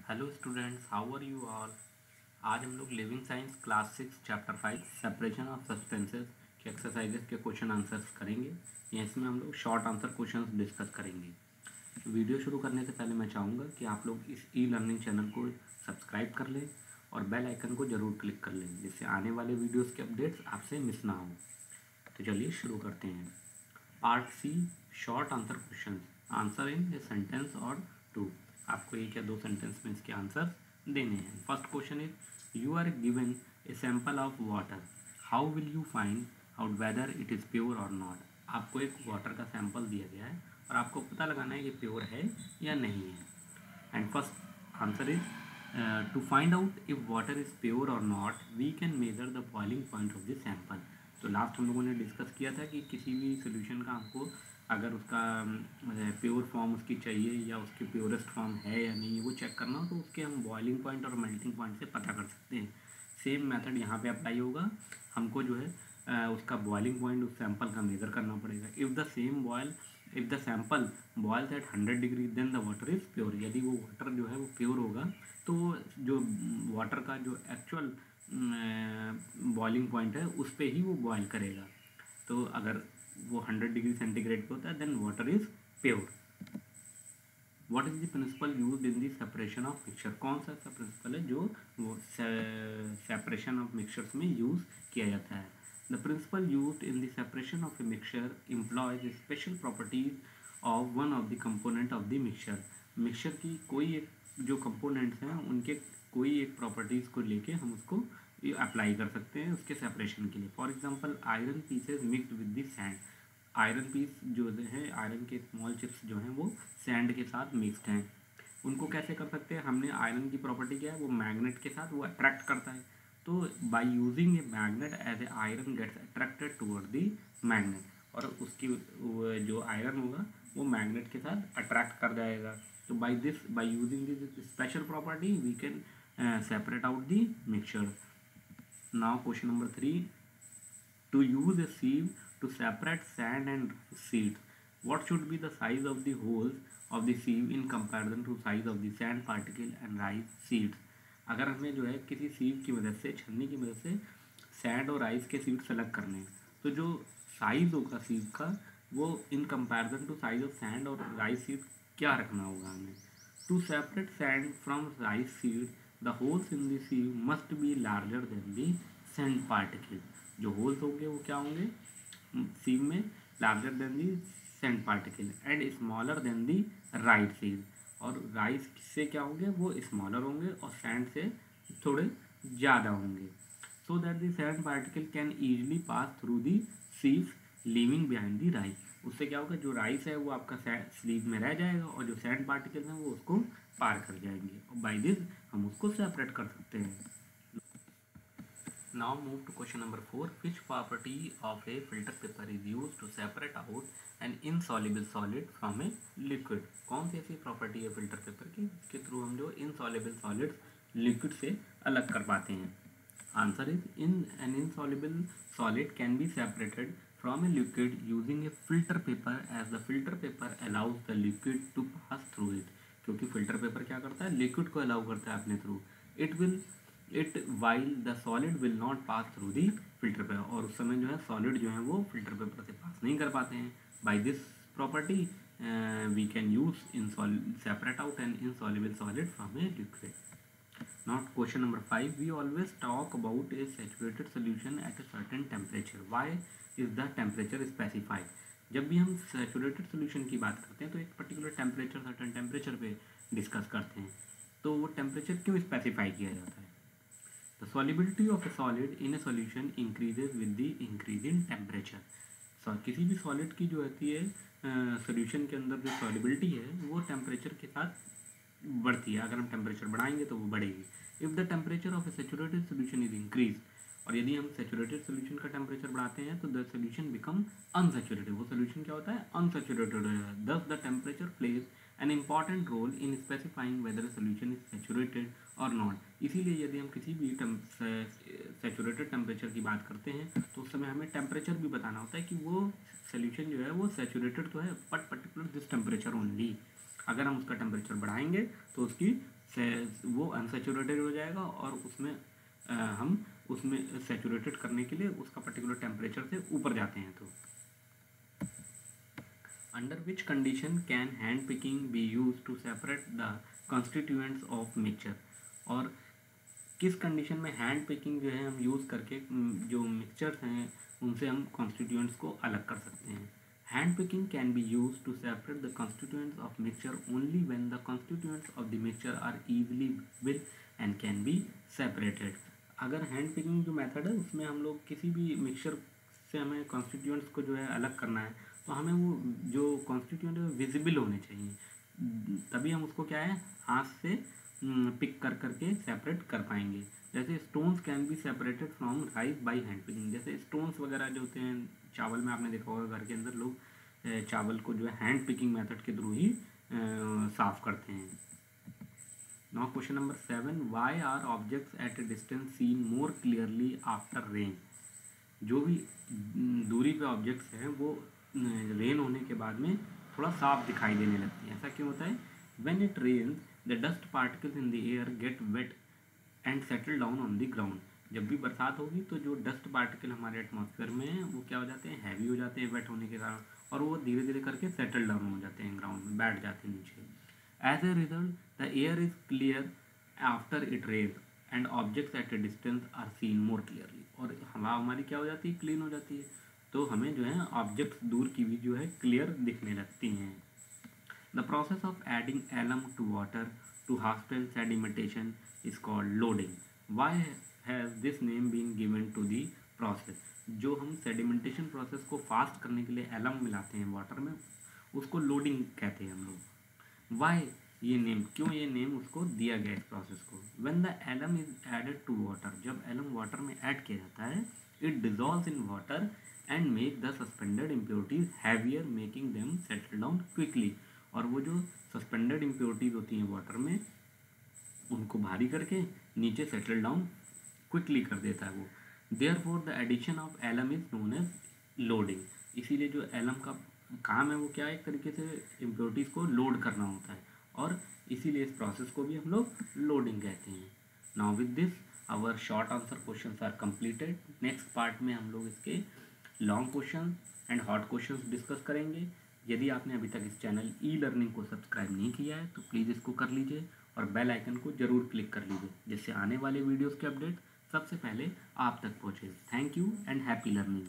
Hello students, how are you all. आज हम लोग living science class 6 chapter 5 separation of substances के exercises के क्वेश्चन आंसर्स करेंगे। इसमें हम लोग शॉर्ट आंसर क्वेश्चंस डिस्कस करेंगे। वीडियो शुरू करने से पहले मैं चाहूँगा कि आप लोग इस ई लर्निंग चैनल को सब्सक्राइब कर लें और बेल आइकन को ज़रूर क्लिक कर लें, जिससे आने वाले वीडियोज़ के अपडेट्स आपसे मिस ना हो। तो चलिए शुरू करते हैं। Part C, short answer question, answer in a sentence or two. आपको एक या दो सेंटेंस में इसके आंसर देने हैं। First question is, you are given a sample of water, how will you find out whether it is pure और not. आपको एक वाटर का सैंपल दिया गया है और आपको पता लगाना है कि प्योर है या नहीं है। And first answer is, to find out if water is pure और not we can measure the boiling point of the sample. तो लास्ट हम लोगों ने डिस्कस किया था कि किसी भी सोल्यूशन का हमको अगर उसका प्योर फॉर्म उसकी चाहिए या उसकी प्योरेस्ट फॉर्म है या नहीं, वो चेक करना हो तो उसके हम बॉइलिंग पॉइंट और मेल्टिंग पॉइंट से पता कर सकते हैं। सेम मेथड यहाँ पे अप्लाई होगा। हमको जो है उसका बॉइलिंग पॉइंट उस सैंपल का मेज़र करना पड़ेगा। If the sample boils at 100 degree then the water is pure. यदि वो वाटर जो है वो प्योर होगा तो जो वाटर का जो एक्चुअल बॉइलिंग पॉइंट है उस पर ही वो बॉयल करेगा। तो अगर वो 100 डिग्री सेंटीग्रेड पे होता है then water is pure. What is the principle used in the separation of mixture. कौन सा ऐसा प्रिंसिपल है जो वो सेपरेशन ऑफ मिक्सचर्स में यूज़ किया जाता है। The principle used in the separation of a mixture employs special properties of one of the component of the mixture. Mixture की कोई एक जो कंपोनेंट्स हैं उनके कोई एक प्रॉपर्टीज़ को लेके हम उसको अप्लाई कर सकते हैं उसके सेपरेशन के लिए। For example, iron pieces mixed with the sand. Iron piece जो है, आयरन के स्मॉल चिप्स जो हैं वो सैंड के साथ मिक्सड हैं। उनको कैसे कर सकते हैं? हमने आयरन की प्रॉपर्टी क्या है, वो मैग्नेट के साथ वो अट्रैक्ट करता है। तो by using a magnet as a iron gets attracted toward the magnet, और उसकी जो आयरन होगा वो मैग्नेट के साथ अट्रैक्ट कर जाएगा। तो by using this special property we can separate out the mixture. Now question number 3, to use a sieve to separate sand and seeds, what should be the size of the holes of the sieve in comparison to size of the sand particle and rice seeds। अगर हमें जो है किसी सीव की मदद से, छन्नी की मदद से सैंड और राइस के सीड्स अलग करने हैं, तो जो साइज होगा सीव का वो in comparison to size of sand और राइस सीड क्या रखना होगा हमें। To separate sand from rice seed the holes in the sieve must be larger than the sand particle. जो होल्स होंगे वो क्या होंगे सीव में, larger than the sand particle and smaller than the rice seed. और rice से क्या होंगे, वो स्मॉलर होंगे और सैंड से थोड़े ज़्यादा होंगे। So that the sand particle can easily pass through the sieve leaving behind the rice. उससे क्या होगा, जो राइस है वो आपका स्लीव में रह जाएगा और जो सैंड पार्टिकल हैं वो उसको पार कर जाएंगे, और बाई दिस हम उसको सेपरेट कर सकते हैं। Now move to question number 4. Which property of a filter paper is used to separate out an insoluble solid from a liquid? कौन सी ऐसी प्रॉपर्टी है फिल्टर पेपर की जिसके थ्रू हम जो insoluble solids लिक्विड से अलग कर पाते हैं? Answer is, an insoluble solid can be separated from a liquid using a filter paper as the filter paper allows the liquid to pass through it। क्योंकि फिल्टर पेपर क्या करता है, liquid को अलाउ करता है अपने through. While the solid will not pass through the filter paper, और उस समय जो है सॉलिड जो है वो फिल्टर पेपर से पास नहीं कर पाते हैं। By this property we can use separate out an insoluble solid from a liquid. Now question number 5, we always talk about a saturated solution at a certain temperature. Why is the temperature specified? जब भी हम saturated solution की बात करते हैं तो एक particular temperature, certain temperature पे डिस्कस करते हैं। तो वो टेम्परेचर क्यों स्पेसिफाई किया जाता है? The solubility of a solid in a solution increases with the increase in temperature। किसी भी सॉलिड की जो होती है सोल्यूशन के अंदर जो सॉलिबिलिटी है वो टेम्परेचर के साथ बढ़ती है। अगर हम टेम्परेचर बढ़ाएंगे तो वो बढ़ेगी। If the temperature of A saturated solution is increase, और यदि हम सैचुरेटेड सोल्यूशन का टेम्परेचर बढ़ाते हैं तो द सोल्यूशन बिकम अनसैचुरेटेड। वो सोल्यूशन क्या होता है, अनसैचुरेटेड है। Thus the temperature plays an important role in specifying whether solution is saturated or not. इसीलिए यदि हम किसी भी सैचुरेटेड टेम्परेचर की बात करते हैं तो उस समय हमें टेम्परेचर भी बताना होता है कि वो सोल्यूशन जो है वो सैचुरेटेड तो है but particular this temperature only. अगर हम उसका टेम्परेचर बढ़ाएंगे तो उसकी वो अनसेचुरेटेड हो जाएगा और उसमें हम उसमें सेचुरेटेड करने के लिए उसका पर्टिकुलर टेम्परेचर से ऊपर जाते हैं। तो under which condition can hand picking be use to separate the constituents of mixture, और किस कंडीशन में हैंड पिकिंग जो है हम यूज़ करके जो मिक्सचर्स हैं उनसे हम कॉन्स्टिट्यूएंट्स को अलग कर सकते हैं। Hand picking can be use to separate the constituents of mixture only when the constituents of the mixture are easily will and can be separated. अगर हैंड पिकिंग जो मेथड है उसमें हम लोग किसी भी मिक्सचर से हमें कॉन्स्टिट्यूएंट्स को जो है अलग करना है तो हमें वो जो कॉन्स्टिट्यूएंट है विजिबल होने चाहिए, तभी हम उसको क्या है हाथ से पिक कर करके सेपरेट कर पाएंगे। जैसे stones can be separated from rice by hand picking, जैसे स्टोन्स वगैरह जो होते हैं चावल में आपने देखा होगा घर के अंदर लोग चावल को जो है हैंड पिकिंग मेथड के थ्रू ही साफ करते हैं। Now question number 7, why are objects at a distance seen more clearly after rain. जो भी दूरी पे ऑब्जेक्ट्स हैं वो रेन होने के बाद में थोड़ा साफ दिखाई देने लगती है। ऐसा क्यों होता है? When it rains the dust particles in the air get wet and settle down on the ground. जब भी बरसात होगी तो जो डस्ट पार्टिकल हमारे एटमॉस्फेयर में हैं वो क्या हो जाते हैं, हैवी हो जाते हैं वेट होने के कारण, और वो धीरे धीरे करके सेटल डाउन हो जाते हैं ग्राउंड में, बैठ जाते हैं नीचे। As a result the air is clear after it rains and objects at a distance are seen more clearly, और हवा हमारी क्या हो जाती है, क्लीन हो जाती है, तो हमें जो है ऑब्जेक्ट्स दूर की भी जो है क्लियर दिखने लगती हैं। The process of adding alum to water to hasten sedimentation is called loading. Why has this name been given to the process. जो हम सेडिमेंटेशन प्रोसेस को फास्ट करने के लिए एलम मिलाते हैं वाटर में उसको लोडिंग कहते हैं हम लोग। वाई ये नेम, क्यों ये नेम उसको दिया गया इस प्रोसेस को? When the alum is added to water, जब एलम वाटर में ऐड किया जाता है, it dissolves in water and make the suspended impurities heavier making them settle down quickly. और वो जो सस्पेंडेड इम्प्योरिटीज होती हैं वाटर में उनको भारी करके नीचे सेटल डाउन क्विकली कर देता है वो। Therefore the addition of alum is known as loading. इसीलिए जो एलम का काम है वो क्या है, एक तरीके से इम्प्योरिटीज़ को लोड करना होता है, और इसीलिए इस प्रोसेस को भी हम लोग लोडिंग कहते हैं। Now with this our short answer questions are completed. Next part में हम लोग इसके long question and hot questions discuss करेंगे। यदि आपने अभी तक इस चैनल ई लर्निंग को सब्सक्राइब नहीं किया है तो प्लीज़ इसको कर लीजिए और बेल आइकन को ज़रूर क्लिक कर लीजिए, जिससे आने वाले वीडियोज़ के अपडेट सबसे पहले आप तक पहुँचे। Thank you and happy learning.